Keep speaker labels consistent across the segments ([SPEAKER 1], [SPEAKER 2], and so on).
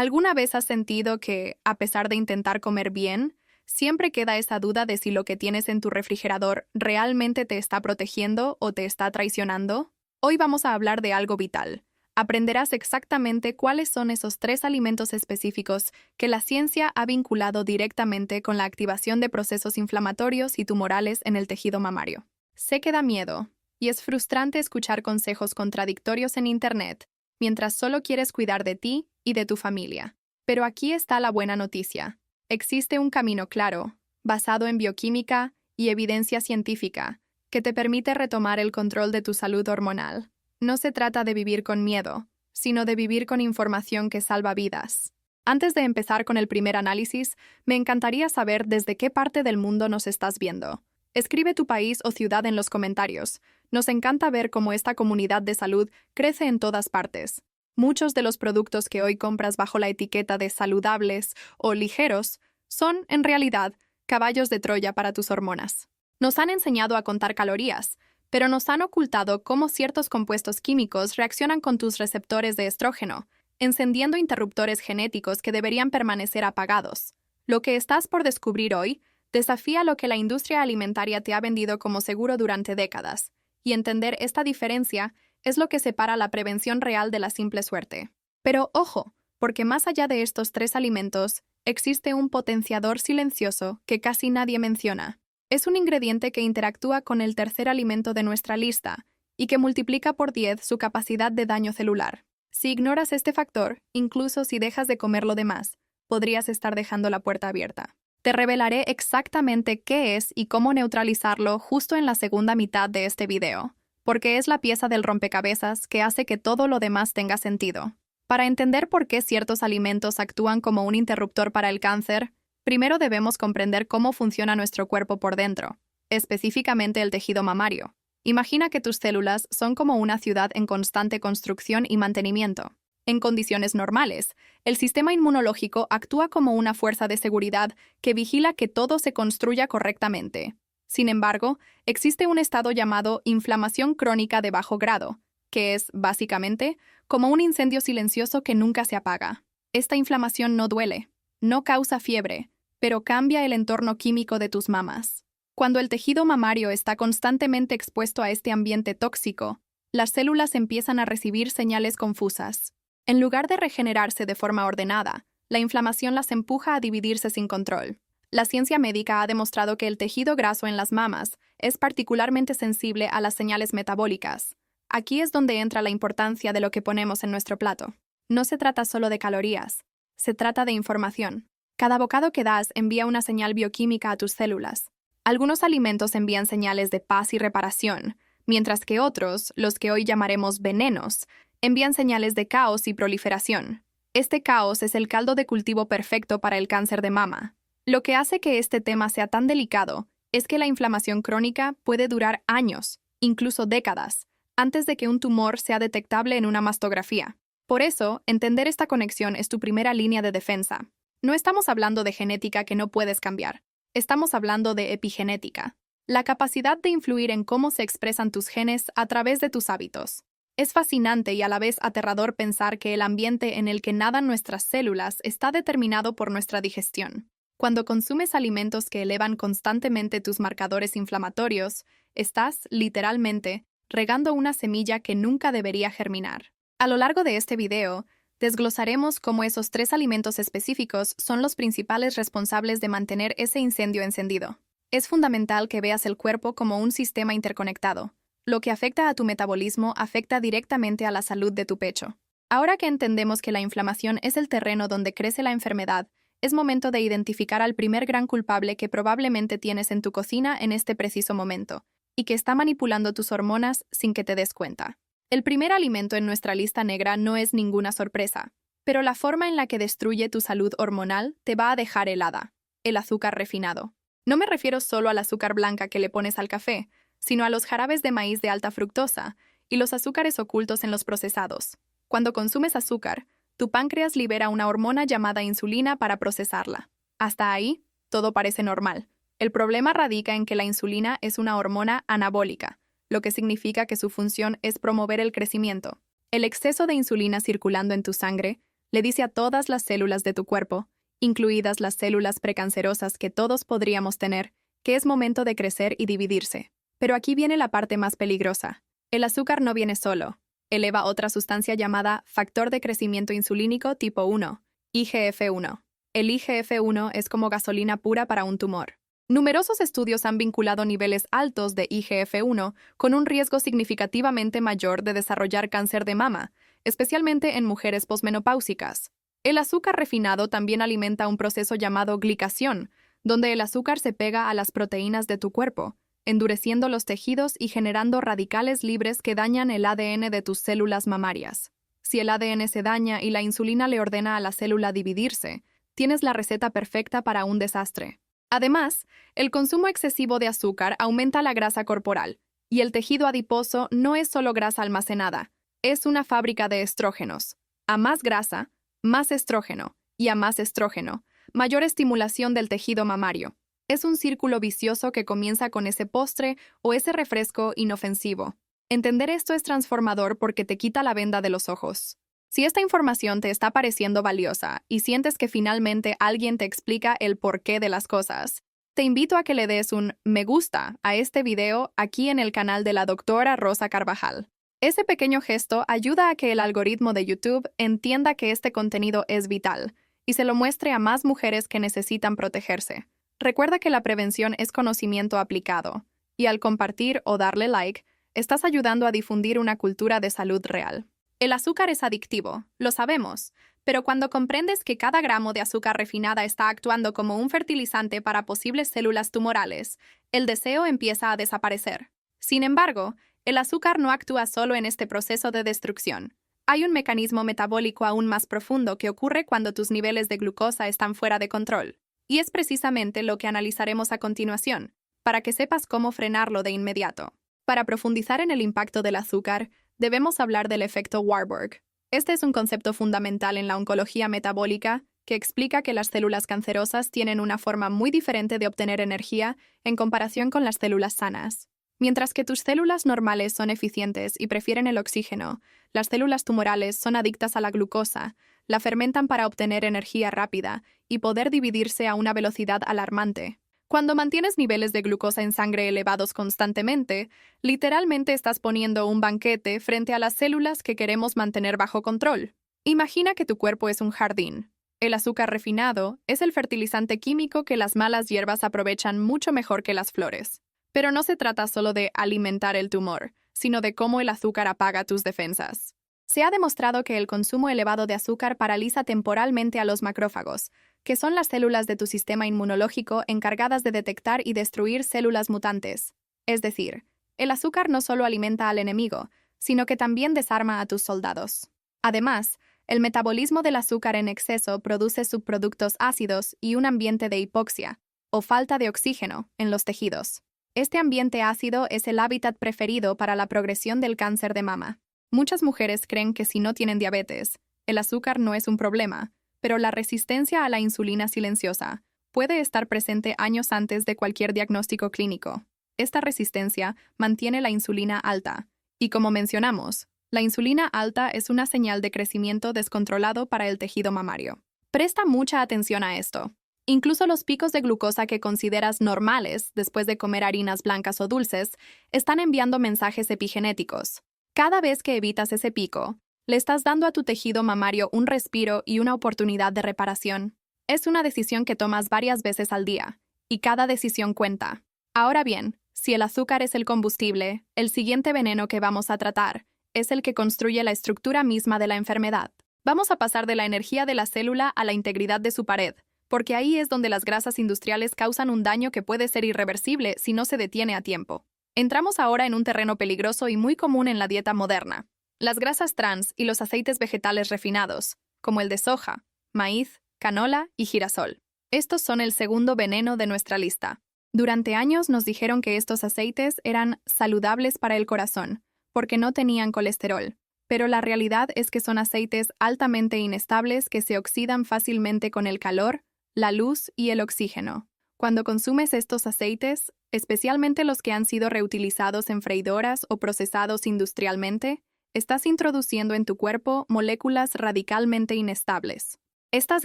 [SPEAKER 1] ¿Alguna vez has sentido que, a pesar de intentar comer bien, siempre queda esa duda de si lo que tienes en tu refrigerador realmente te está protegiendo o te está traicionando? Hoy vamos a hablar de algo vital. Aprenderás exactamente cuáles son esos 3 alimentos específicos que la ciencia ha vinculado directamente con la activación de procesos inflamatorios y tumorales en el tejido mamario. Sé que da miedo, y es frustrante escuchar consejos contradictorios en Internet, mientras solo quieres cuidar de ti y de tu familia. Pero aquí está la buena noticia. Existe un camino claro, basado en bioquímica y evidencia científica, que te permite retomar el control de tu salud hormonal. No se trata de vivir con miedo, sino de vivir con información que salva vidas. Antes de empezar con el primer análisis, me encantaría saber desde qué parte del mundo nos estás viendo. Escribe tu país o ciudad en los comentarios. Nos encanta ver cómo esta comunidad de salud crece en todas partes. Muchos de los productos que hoy compras bajo la etiqueta de saludables o ligeros son, en realidad, caballos de Troya para tus hormonas. Nos han enseñado a contar calorías, pero nos han ocultado cómo ciertos compuestos químicos reaccionan con tus receptores de estrógeno, encendiendo interruptores genéticos que deberían permanecer apagados. Lo que estás por descubrir hoy desafía lo que la industria alimentaria te ha vendido como seguro durante décadas, y entender esta diferencia es lo que separa la prevención real de la simple suerte. Pero ojo, porque más allá de estos 3 alimentos, existe un potenciador silencioso que casi nadie menciona. Es un ingrediente que interactúa con el tercer alimento de nuestra lista y que multiplica por 10 su capacidad de daño celular. Si ignoras este factor, incluso si dejas de comer lo demás, podrías estar dejando la puerta abierta. Te revelaré exactamente qué es y cómo neutralizarlo justo en la segunda mitad de este video, porque es la pieza del rompecabezas que hace que todo lo demás tenga sentido. Para entender por qué ciertos alimentos actúan como un interruptor para el cáncer, primero debemos comprender cómo funciona nuestro cuerpo por dentro, específicamente el tejido mamario. Imagina que tus células son como una ciudad en constante construcción y mantenimiento. En condiciones normales, el sistema inmunológico actúa como una fuerza de seguridad que vigila que todo se construya correctamente. Sin embargo, existe un estado llamado inflamación crónica de bajo grado, que es, básicamente, como un incendio silencioso que nunca se apaga. Esta inflamación no duele, no causa fiebre, pero cambia el entorno químico de tus mamas. Cuando el tejido mamario está constantemente expuesto a este ambiente tóxico, las células empiezan a recibir señales confusas. En lugar de regenerarse de forma ordenada, la inflamación las empuja a dividirse sin control. La ciencia médica ha demostrado que el tejido graso en las mamas es particularmente sensible a las señales metabólicas. Aquí es donde entra la importancia de lo que ponemos en nuestro plato. No se trata solo de calorías, se trata de información. Cada bocado que das envía una señal bioquímica a tus células. Algunos alimentos envían señales de paz y reparación, mientras que otros, los que hoy llamaremos venenos, envían señales de caos y proliferación. Este caos es el caldo de cultivo perfecto para el cáncer de mama. Lo que hace que este tema sea tan delicado es que la inflamación crónica puede durar años, incluso décadas, antes de que un tumor sea detectable en una mastografía. Por eso, entender esta conexión es tu primera línea de defensa. No estamos hablando de genética que no puedes cambiar. Estamos hablando de epigenética, la capacidad de influir en cómo se expresan tus genes a través de tus hábitos. Es fascinante y a la vez aterrador pensar que el ambiente en el que nadan nuestras células está determinado por nuestra digestión. Cuando consumes alimentos que elevan constantemente tus marcadores inflamatorios, estás, literalmente, regando una semilla que nunca debería germinar. A lo largo de este video, desglosaremos cómo esos 3 alimentos específicos son los principales responsables de mantener ese incendio encendido. Es fundamental que veas el cuerpo como un sistema interconectado. Lo que afecta a tu metabolismo afecta directamente a la salud de tu pecho. Ahora que entendemos que la inflamación es el terreno donde crece la enfermedad, es momento de identificar al primer gran culpable que probablemente tienes en tu cocina en este preciso momento, y que está manipulando tus hormonas sin que te des cuenta. El primer alimento en nuestra lista negra no es ninguna sorpresa, pero la forma en la que destruye tu salud hormonal te va a dejar helada: el azúcar refinado. No me refiero solo al azúcar blanca que le pones al café, sino a los jarabes de maíz de alta fructosa y los azúcares ocultos en los procesados. Cuando consumes azúcar, tu páncreas libera una hormona llamada insulina para procesarla. Hasta ahí, todo parece normal. El problema radica en que la insulina es una hormona anabólica, lo que significa que su función es promover el crecimiento. El exceso de insulina circulando en tu sangre Le dice a todas las células de tu cuerpo, incluidas las células precancerosas que todos podríamos tener, que es momento de crecer y dividirse. Pero aquí viene la parte más peligrosa. El azúcar no viene solo. Eleva otra sustancia llamada factor de crecimiento insulínico tipo 1, IGF-1. El IGF-1 es como gasolina pura para un tumor. Numerosos estudios han vinculado niveles altos de IGF-1 con un riesgo significativamente mayor de desarrollar cáncer de mama, especialmente en mujeres posmenopáusicas. El azúcar refinado también alimenta un proceso llamado glicación, donde el azúcar se pega a las proteínas de tu cuerpo, endureciendo los tejidos y generando radicales libres que dañan el ADN de tus células mamarias. Si el ADN se daña y la insulina le ordena a la célula dividirse, tienes la receta perfecta para un desastre. Además, el consumo excesivo de azúcar aumenta la grasa corporal, y el tejido adiposo no es solo grasa almacenada, es una fábrica de estrógenos. A más grasa, más estrógeno, y a más estrógeno, mayor estimulación del tejido mamario. Es un círculo vicioso que comienza con ese postre o ese refresco inofensivo. Entender esto es transformador porque te quita la venda de los ojos. Si esta información te está pareciendo valiosa y sientes que finalmente alguien te explica el porqué de las cosas, te invito a que le des un me gusta a este video aquí en el canal de la doctora Rosa Carvajal. Ese pequeño gesto ayuda a que el algoritmo de YouTube entienda que este contenido es vital y se lo muestre a más mujeres que necesitan protegerse. Recuerda que la prevención es conocimiento aplicado, y al compartir o darle like, estás ayudando a difundir una cultura de salud real. El azúcar es adictivo, lo sabemos, pero cuando comprendes que cada gramo de azúcar refinada está actuando como un fertilizante para posibles células tumorales, el deseo empieza a desaparecer. Sin embargo, el azúcar no actúa solo en este proceso de destrucción. Hay un mecanismo metabólico aún más profundo que ocurre cuando tus niveles de glucosa están fuera de control. Y es precisamente lo que analizaremos a continuación, para que sepas cómo frenarlo de inmediato. Para profundizar en el impacto del azúcar, debemos hablar del efecto Warburg. Este es un concepto fundamental en la oncología metabólica que explica que las células cancerosas tienen una forma muy diferente de obtener energía en comparación con las células sanas. Mientras que tus células normales son eficientes y prefieren el oxígeno, las células tumorales son adictas a la glucosa, la fermentan para obtener energía rápida y poder dividirse a una velocidad alarmante. Cuando mantienes niveles de glucosa en sangre elevados constantemente, literalmente estás poniendo un banquete frente a las células que queremos mantener bajo control. Imagina que tu cuerpo es un jardín. El azúcar refinado es el fertilizante químico que las malas hierbas aprovechan mucho mejor que las flores. Pero no se trata solo de alimentar el tumor, sino de cómo el azúcar apaga tus defensas. Se ha demostrado que el consumo elevado de azúcar paraliza temporalmente a los macrófagos, que son las células de tu sistema inmunológico encargadas de detectar y destruir células mutantes. Es decir, el azúcar no solo alimenta al enemigo, sino que también desarma a tus soldados. Además, el metabolismo del azúcar en exceso produce subproductos ácidos y un ambiente de hipoxia, o falta de oxígeno, en los tejidos. Este ambiente ácido es el hábitat preferido para la progresión del cáncer de mama. Muchas mujeres creen que si no tienen diabetes, el azúcar no es un problema, pero la resistencia a la insulina silenciosa puede estar presente años antes de cualquier diagnóstico clínico. Esta resistencia mantiene la insulina alta, y como mencionamos, la insulina alta es una señal de crecimiento descontrolado para el tejido mamario. Presta mucha atención a esto. Incluso los picos de glucosa que consideras normales después de comer harinas blancas o dulces están enviando mensajes epigenéticos. Cada vez que evitas ese pico, le estás dando a tu tejido mamario un respiro y una oportunidad de reparación. Es una decisión que tomas varias veces al día, y cada decisión cuenta. Ahora bien, si el azúcar es el combustible, el siguiente veneno que vamos a tratar es el que construye la estructura misma de la enfermedad. Vamos a pasar de la energía de la célula a la integridad de su pared, porque ahí es donde las grasas industriales causan un daño que puede ser irreversible si no se detiene a tiempo. Entramos ahora en un terreno peligroso y muy común en la dieta moderna: las grasas trans y los aceites vegetales refinados, como el de soja, maíz, canola y girasol. Estos son el segundo veneno de nuestra lista. Durante años nos dijeron que estos aceites eran saludables para el corazón, porque no tenían colesterol, pero la realidad es que son aceites altamente inestables que se oxidan fácilmente con el calor, la luz y el oxígeno. Cuando consumes estos aceites, especialmente los que han sido reutilizados en freidoras o procesados industrialmente, estás introduciendo en tu cuerpo moléculas radicalmente inestables. Estas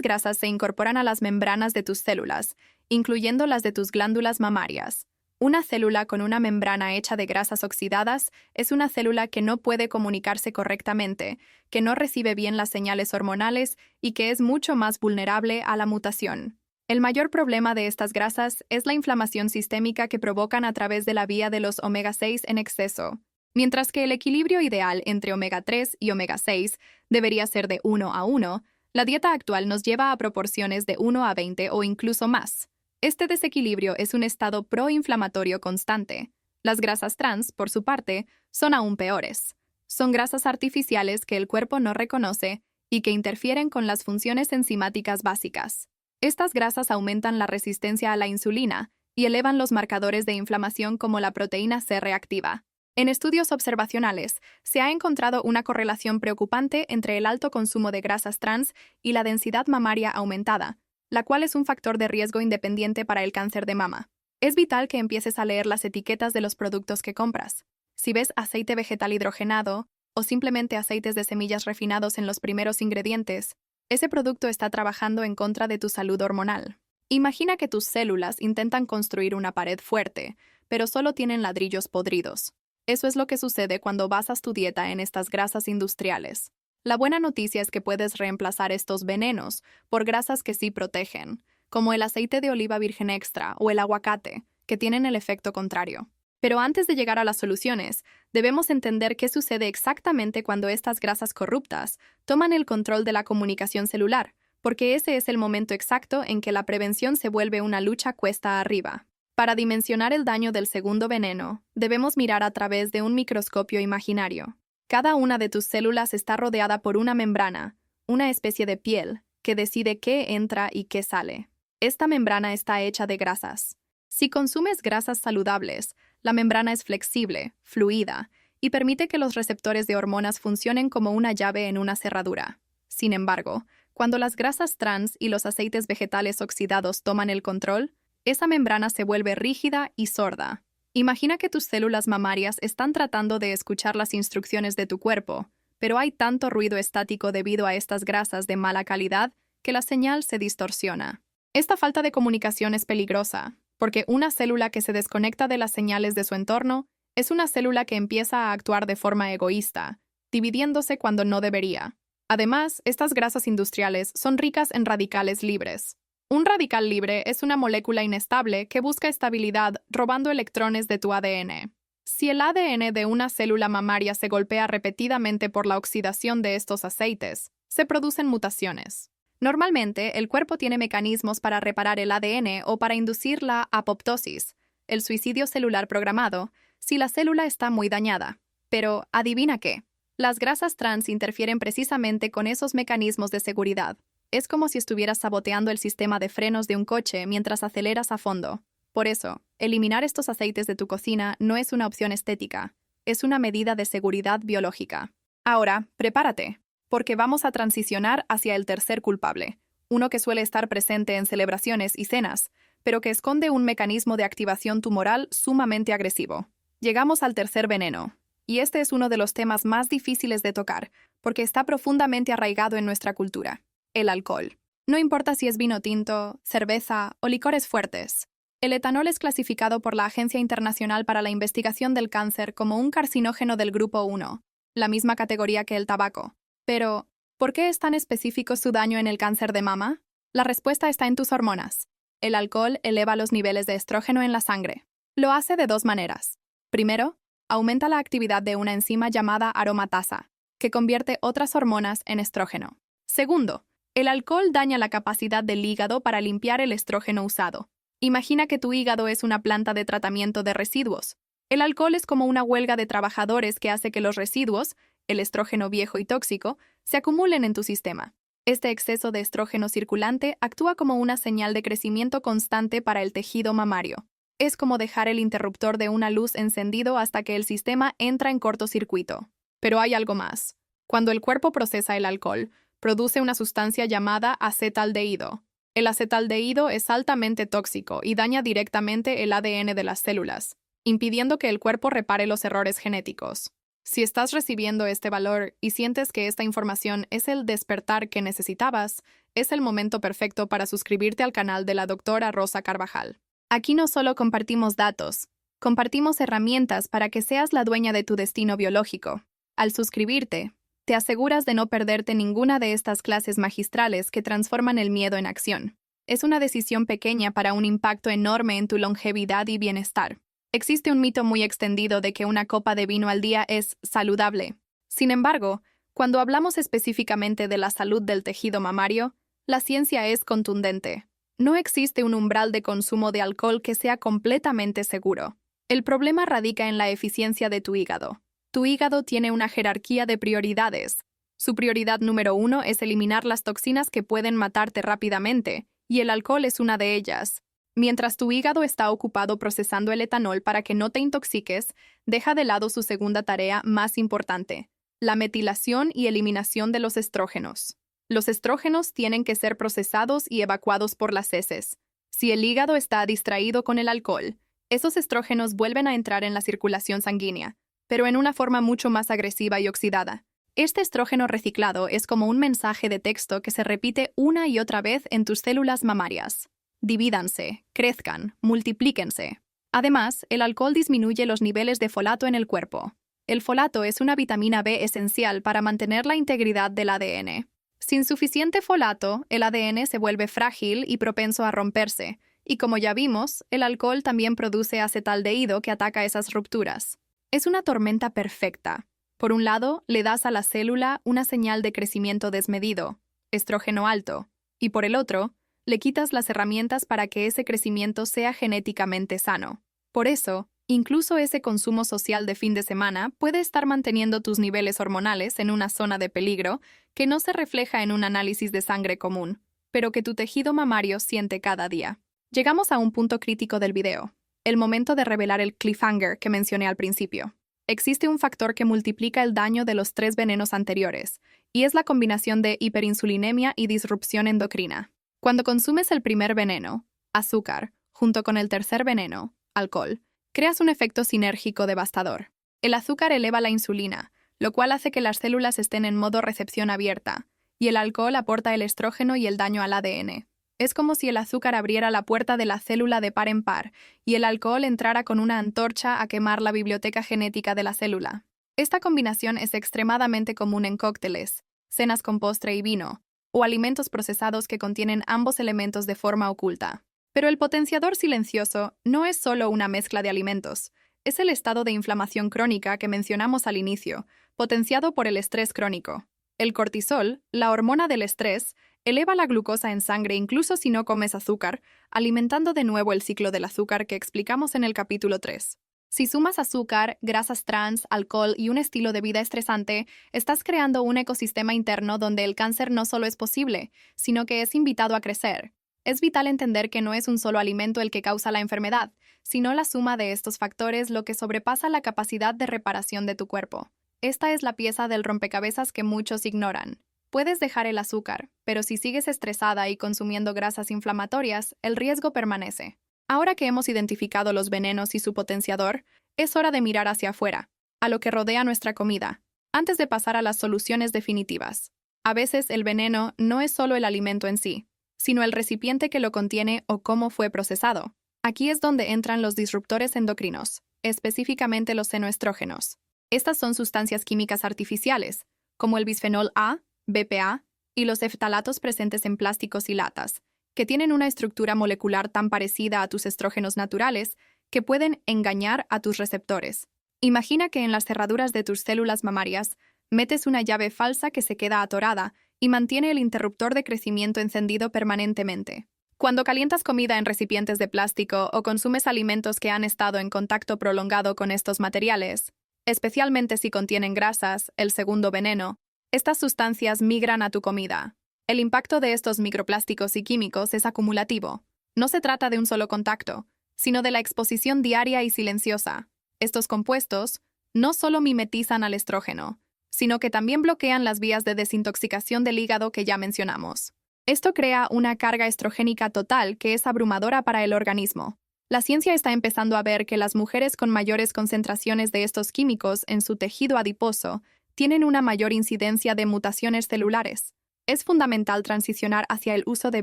[SPEAKER 1] grasas se incorporan a las membranas de tus células, incluyendo las de tus glándulas mamarias. Una célula con una membrana hecha de grasas oxidadas es una célula que no puede comunicarse correctamente, que no recibe bien las señales hormonales y que es mucho más vulnerable a la mutación. El mayor problema de estas grasas es la inflamación sistémica que provocan a través de la vía de los omega-6 en exceso. Mientras que el equilibrio ideal entre omega-3 y omega-6 debería ser de 1:1, la dieta actual nos lleva a proporciones de 1:20 o incluso más. Este desequilibrio es un estado proinflamatorio constante. Las grasas trans, por su parte, son aún peores. Son grasas artificiales que el cuerpo no reconoce y que interfieren con las funciones enzimáticas básicas. Estas grasas aumentan la resistencia a la insulina y elevan los marcadores de inflamación como la proteína C reactiva. En estudios observacionales, se ha encontrado una correlación preocupante entre el alto consumo de grasas trans y la densidad mamaria aumentada, la cual es un factor de riesgo independiente para el cáncer de mama. Es vital que empieces a leer las etiquetas de los productos que compras. Si ves aceite vegetal hidrogenado o simplemente aceites de semillas refinados en los primeros ingredientes, ese producto está trabajando en contra de tu salud hormonal. Imagina que tus células intentan construir una pared fuerte, pero solo tienen ladrillos podridos. Eso es lo que sucede cuando basas tu dieta en estas grasas industriales. La buena noticia es que puedes reemplazar estos venenos por grasas que sí protegen, como el aceite de oliva virgen extra o el aguacate, que tienen el efecto contrario. Pero antes de llegar a las soluciones, debemos entender qué sucede exactamente cuando estas grasas corruptas toman el control de la comunicación celular, porque ese es el momento exacto en que la prevención se vuelve una lucha cuesta arriba. Para dimensionar el daño del segundo veneno, debemos mirar a través de un microscopio imaginario. Cada una de tus células está rodeada por una membrana, una especie de piel, que decide qué entra y qué sale. Esta membrana está hecha de grasas. Si consumes grasas saludables, la membrana es flexible, fluida, y permite que los receptores de hormonas funcionen como una llave en una cerradura. Sin embargo, cuando las grasas trans y los aceites vegetales oxidados toman el control, esa membrana se vuelve rígida y sorda. Imagina que tus células mamarias están tratando de escuchar las instrucciones de tu cuerpo, pero hay tanto ruido estático debido a estas grasas de mala calidad que la señal se distorsiona. Esta falta de comunicación es peligrosa, porque una célula que se desconecta de las señales de su entorno es una célula que empieza a actuar de forma egoísta, dividiéndose cuando no debería. Además, estas grasas industriales son ricas en radicales libres. Un radical libre es una molécula inestable que busca estabilidad robando electrones de tu ADN. Si el ADN de una célula mamaria se golpea repetidamente por la oxidación de estos aceites, se producen mutaciones. Normalmente, el cuerpo tiene mecanismos para reparar el ADN o para inducir la apoptosis, el suicidio celular programado, si la célula está muy dañada. Pero, ¿adivina qué? Las grasas trans interfieren precisamente con esos mecanismos de seguridad. Es como si estuvieras saboteando el sistema de frenos de un coche mientras aceleras a fondo. Por eso, eliminar estos aceites de tu cocina no es una opción estética, es una medida de seguridad biológica. Ahora, prepárate, porque vamos a transicionar hacia el tercer culpable, uno que suele estar presente en celebraciones y cenas, pero que esconde un mecanismo de activación tumoral sumamente agresivo. Llegamos al tercer veneno, y este es uno de los temas más difíciles de tocar, porque está profundamente arraigado en nuestra cultura. El alcohol. No importa si es vino tinto, cerveza o licores fuertes. El etanol es clasificado por la Agencia Internacional para la Investigación del Cáncer como un carcinógeno del grupo 1, la misma categoría que el tabaco. Pero, ¿por qué es tan específico su daño en el cáncer de mama? La respuesta está en tus hormonas. El alcohol eleva los niveles de estrógeno en la sangre. Lo hace de dos maneras. Primero, aumenta la actividad de una enzima llamada aromatasa, que convierte otras hormonas en estrógeno. Segundo, el alcohol daña la capacidad del hígado para limpiar el estrógeno usado. Imagina que tu hígado es una planta de tratamiento de residuos. El alcohol es como una huelga de trabajadores que hace que los residuos, el estrógeno viejo y tóxico, se acumulen en tu sistema. Este exceso de estrógeno circulante actúa como una señal de crecimiento constante para el tejido mamario. Es como dejar el interruptor de una luz encendido hasta que el sistema entra en cortocircuito. Pero hay algo más. Cuando el cuerpo procesa el alcohol, produce una sustancia llamada acetaldehído. El acetaldehído es altamente tóxico y daña directamente el ADN de las células, impidiendo que el cuerpo repare los errores genéticos. Si estás recibiendo este valor y sientes que esta información es el despertar que necesitabas, es el momento perfecto para suscribirte al canal de la doctora Rosa Carvajal. Aquí no solo compartimos datos, compartimos herramientas para que seas la dueña de tu destino biológico. Al suscribirte, te aseguras de no perderte ninguna de estas clases magistrales que transforman el miedo en acción. Es una decisión pequeña para un impacto enorme en tu longevidad y bienestar. Existe un mito muy extendido de que una copa de vino al día es saludable. Sin embargo, cuando hablamos específicamente de la salud del tejido mamario, la ciencia es contundente. No existe un umbral de consumo de alcohol que sea completamente seguro. El problema radica en la eficiencia de tu hígado. Tu hígado tiene una jerarquía de prioridades. Su prioridad número 1 es eliminar las toxinas que pueden matarte rápidamente, y el alcohol es una de ellas. Mientras tu hígado está ocupado procesando el etanol para que no te intoxiques, deja de lado su segunda tarea más importante, la metilación y eliminación de los estrógenos. Los estrógenos tienen que ser procesados y evacuados por las heces. Si el hígado está distraído con el alcohol, esos estrógenos vuelven a entrar en la circulación sanguínea, pero en una forma mucho más agresiva y oxidada. Este estrógeno reciclado es como un mensaje de texto que se repite una y otra vez en tus células mamarias. Divídanse, crezcan, multiplíquense. Además, el alcohol disminuye los niveles de folato en el cuerpo. El folato es una vitamina B esencial para mantener la integridad del ADN. Sin suficiente folato, el ADN se vuelve frágil y propenso a romperse, y como ya vimos, el alcohol también produce acetaldehído que ataca esas rupturas. Es una tormenta perfecta. Por un lado, le das a la célula una señal de crecimiento desmedido, estrógeno alto, y por el otro, le quitas las herramientas para que ese crecimiento sea genéticamente sano. Por eso, incluso ese consumo social de fin de semana puede estar manteniendo tus niveles hormonales en una zona de peligro que no se refleja en un análisis de sangre común, pero que tu tejido mamario siente cada día. Llegamos a un punto crítico del video, el momento de revelar el cliffhanger que mencioné al principio. Existe un factor que multiplica el daño de los 3 venenos anteriores, y es la combinación de hiperinsulinemia y disrupción endocrina. Cuando consumes el primer veneno, azúcar, junto con el tercer veneno, alcohol, creas un efecto sinérgico devastador. El azúcar eleva la insulina, lo cual hace que las células estén en modo recepción abierta, y el alcohol aporta el estrógeno y el daño al ADN. Es como si el azúcar abriera la puerta de la célula de par en par, y el alcohol entrara con una antorcha a quemar la biblioteca genética de la célula. Esta combinación es extremadamente común en cócteles, cenas con postre y vino, o alimentos procesados que contienen ambos elementos de forma oculta. Pero el potenciador silencioso no es solo una mezcla de alimentos, es el estado de inflamación crónica que mencionamos al inicio, potenciado por el estrés crónico. El cortisol, la hormona del estrés, eleva la glucosa en sangre incluso si no comes azúcar, alimentando de nuevo el ciclo del azúcar que explicamos en el capítulo 3. Si sumas azúcar, grasas trans, alcohol y un estilo de vida estresante, estás creando un ecosistema interno donde el cáncer no solo es posible, sino que es invitado a crecer. Es vital entender que no es un solo alimento el que causa la enfermedad, sino la suma de estos factores lo que sobrepasa la capacidad de reparación de tu cuerpo. Esta es la pieza del rompecabezas que muchos ignoran. Puedes dejar el azúcar, pero si sigues estresada y consumiendo grasas inflamatorias, el riesgo permanece. Ahora que hemos identificado los venenos y su potenciador, es hora de mirar hacia afuera, a lo que rodea nuestra comida, antes de pasar a las soluciones definitivas. A veces el veneno no es solo el alimento en sí, sino el recipiente que lo contiene o cómo fue procesado. Aquí es donde entran los disruptores endocrinos, específicamente los senoestrógenos. Estas son sustancias químicas artificiales, como el bisfenol A, BPA y los eftalatos presentes en plásticos y latas, que tienen una estructura molecular tan parecida a tus estrógenos naturales que pueden engañar a tus receptores. Imagina que en las cerraduras de tus células mamarias metes una llave falsa que se queda atorada y mantiene el interruptor de crecimiento encendido permanentemente. Cuando calientas comida en recipientes de plástico o consumes alimentos que han estado en contacto prolongado con estos materiales, especialmente si contienen grasas, el segundo veneno, estas sustancias migran a tu comida. El impacto de estos microplásticos y químicos es acumulativo. No se trata de un solo contacto, sino de la exposición diaria y silenciosa. Estos compuestos no solo mimetizan al estrógeno, sino que también bloquean las vías de desintoxicación del hígado que ya mencionamos. Esto crea una carga estrogénica total que es abrumadora para el organismo. La ciencia está empezando a ver que las mujeres con mayores concentraciones de estos químicos en su tejido adiposo tienen una mayor incidencia de mutaciones celulares. Es fundamental transicionar hacia el uso de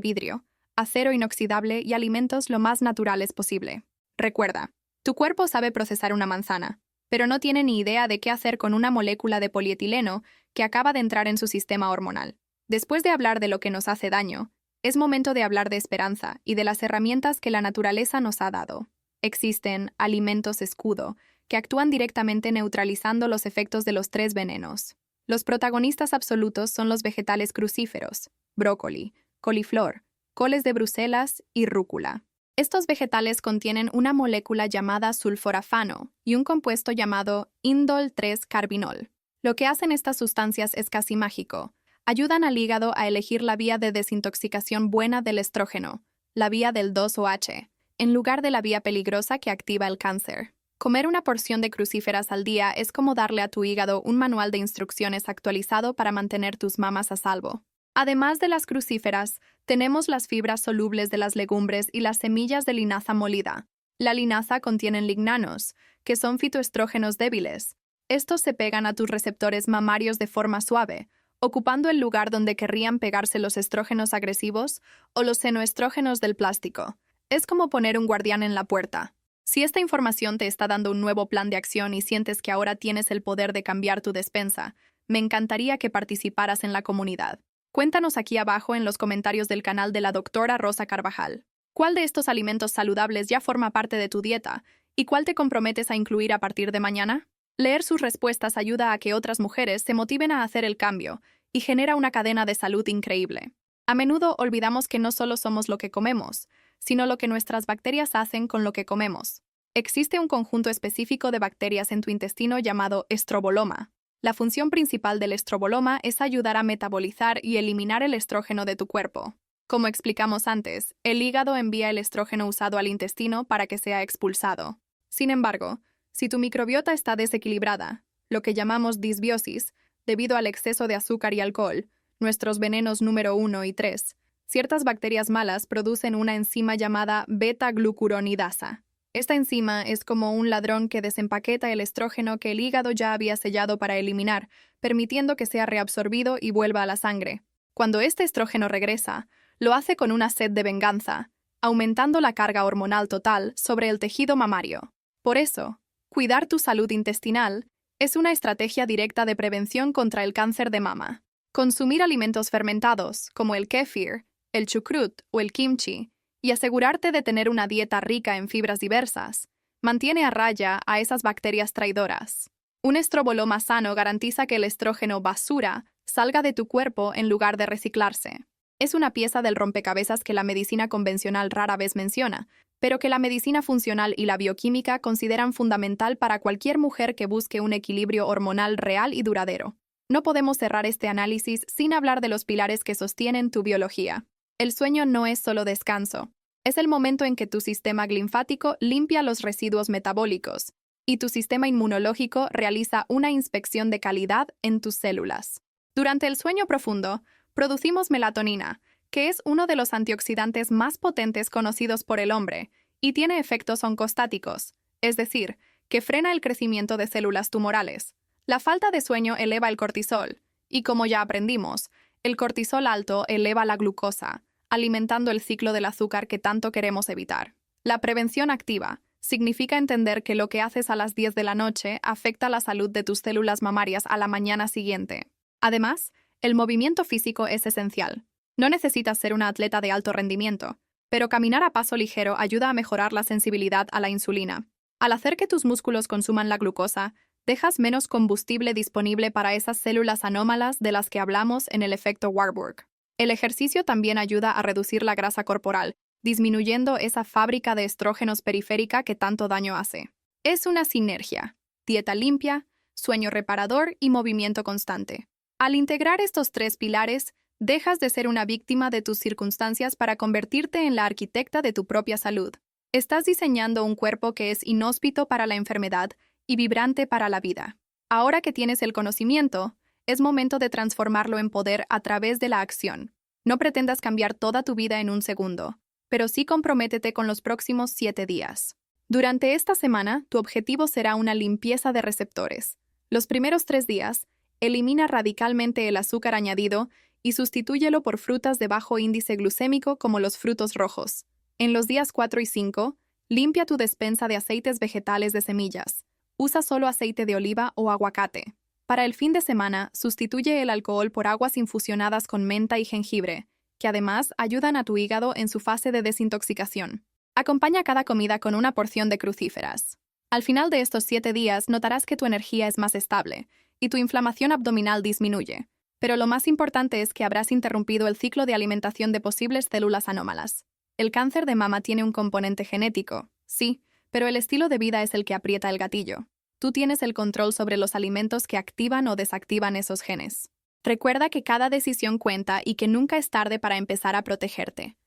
[SPEAKER 1] vidrio, acero inoxidable y alimentos lo más naturales posible. Recuerda, tu cuerpo sabe procesar una manzana, pero no tiene ni idea de qué hacer con una molécula de polietileno que acaba de entrar en su sistema hormonal. Después de hablar de lo que nos hace daño, es momento de hablar de esperanza y de las herramientas que la naturaleza nos ha dado. Existen alimentos escudo, que actúan directamente neutralizando los efectos de los 3 venenos. Los protagonistas absolutos son los vegetales crucíferos, brócoli, coliflor, coles de Bruselas y rúcula. Estos vegetales contienen una molécula llamada sulforafano y un compuesto llamado indol 3-carbinol. Lo que hacen estas sustancias es casi mágico. Ayudan al hígado a elegir la vía de desintoxicación buena del estrógeno, la vía del 2-OH, en lugar de la vía peligrosa que activa el cáncer. Comer una porción de crucíferas al día es como darle a tu hígado un manual de instrucciones actualizado para mantener tus mamas a salvo. Además de las crucíferas, tenemos las fibras solubles de las legumbres y las semillas de linaza molida. La linaza contiene lignanos, que son fitoestrógenos débiles. Estos se pegan a tus receptores mamarios de forma suave, ocupando el lugar donde querrían pegarse los estrógenos agresivos o los senoestrógenos del plástico. Es como poner un guardián en la puerta. Si esta información te está dando un nuevo plan de acción y sientes que ahora tienes el poder de cambiar tu despensa, me encantaría que participaras en la comunidad. Cuéntanos aquí abajo en los comentarios del canal de la doctora Rosa Carvajal. ¿Cuál de estos alimentos saludables ya forma parte de tu dieta? ¿Y cuál te comprometes a incluir a partir de mañana? Leer sus respuestas ayuda a que otras mujeres se motiven a hacer el cambio y genera una cadena de salud increíble. A menudo olvidamos que no solo somos lo que comemos, sino lo que nuestras bacterias hacen con lo que comemos. Existe un conjunto específico de bacterias en tu intestino llamado estroboloma. La función principal del estroboloma es ayudar a metabolizar y eliminar el estrógeno de tu cuerpo. Como explicamos antes, el hígado envía el estrógeno usado al intestino para que sea expulsado. Sin embargo, si tu microbiota está desequilibrada, lo que llamamos disbiosis, debido al exceso de azúcar y alcohol, nuestros venenos número 1 y 3, ciertas bacterias malas producen una enzima llamada beta-glucuronidasa. Esta enzima es como un ladrón que desempaqueta el estrógeno que el hígado ya había sellado para eliminar, permitiendo que sea reabsorbido y vuelva a la sangre. Cuando este estrógeno regresa, lo hace con una sed de venganza, aumentando la carga hormonal total sobre el tejido mamario. Por eso, cuidar tu salud intestinal es una estrategia directa de prevención contra el cáncer de mama. Consumir alimentos fermentados, como el kéfir, el chucrut o el kimchi, y asegurarte de tener una dieta rica en fibras diversas, mantiene a raya a esas bacterias traidoras. Un estroboloma sano garantiza que el estrógeno basura salga de tu cuerpo en lugar de reciclarse. Es una pieza del rompecabezas que la medicina convencional rara vez menciona, pero que la medicina funcional y la bioquímica consideran fundamental para cualquier mujer que busque un equilibrio hormonal real y duradero. No podemos cerrar este análisis sin hablar de los pilares que sostienen tu biología. El sueño no es solo descanso. Es el momento en que tu sistema linfático limpia los residuos metabólicos y tu sistema inmunológico realiza una inspección de calidad en tus células. Durante el sueño profundo, producimos melatonina, que es uno de los antioxidantes más potentes conocidos por el hombre y tiene efectos oncostáticos, es decir, que frena el crecimiento de células tumorales. La falta de sueño eleva el cortisol, y como ya aprendimos, el cortisol alto eleva la glucosa, alimentando el ciclo del azúcar que tanto queremos evitar. La prevención activa significa entender que lo que haces a las 10 de la noche afecta la salud de tus células mamarias a la mañana siguiente. Además, el movimiento físico es esencial. No necesitas ser una atleta de alto rendimiento, pero caminar a paso ligero ayuda a mejorar la sensibilidad a la insulina. Al hacer que tus músculos consuman la glucosa, dejas menos combustible disponible para esas células anómalas de las que hablamos en el efecto Warburg. El ejercicio también ayuda a reducir la grasa corporal, disminuyendo esa fábrica de estrógenos periférica que tanto daño hace. Es una sinergia: dieta limpia, sueño reparador y movimiento constante. Al integrar estos 3 pilares, dejas de ser una víctima de tus circunstancias para convertirte en la arquitecta de tu propia salud. Estás diseñando un cuerpo que es inhóspito para la enfermedad y vibrante para la vida. Ahora que tienes el conocimiento, es momento de transformarlo en poder a través de la acción. No pretendas cambiar toda tu vida en un segundo, pero sí comprométete con los próximos 7 días. Durante esta semana, tu objetivo será una limpieza de receptores. Los primeros 3 días, elimina radicalmente el azúcar añadido y sustitúyelo por frutas de bajo índice glucémico como los frutos rojos. En los días 4 y 5, limpia tu despensa de aceites vegetales de semillas. Usa solo aceite de oliva o aguacate. Para el fin de semana, sustituye el alcohol por aguas infusionadas con menta y jengibre, que además ayudan a tu hígado en su fase de desintoxicación. Acompaña cada comida con una porción de crucíferas. Al final de estos 7 días notarás que tu energía es más estable y tu inflamación abdominal disminuye, pero lo más importante es que habrás interrumpido el ciclo de alimentación de posibles células anómalas. El cáncer de mama tiene un componente genético, sí, pero el estilo de vida es el que aprieta el gatillo. Tú tienes el control sobre los alimentos que activan o desactivan esos genes. Recuerda que cada decisión cuenta y que nunca es tarde para empezar a protegerte.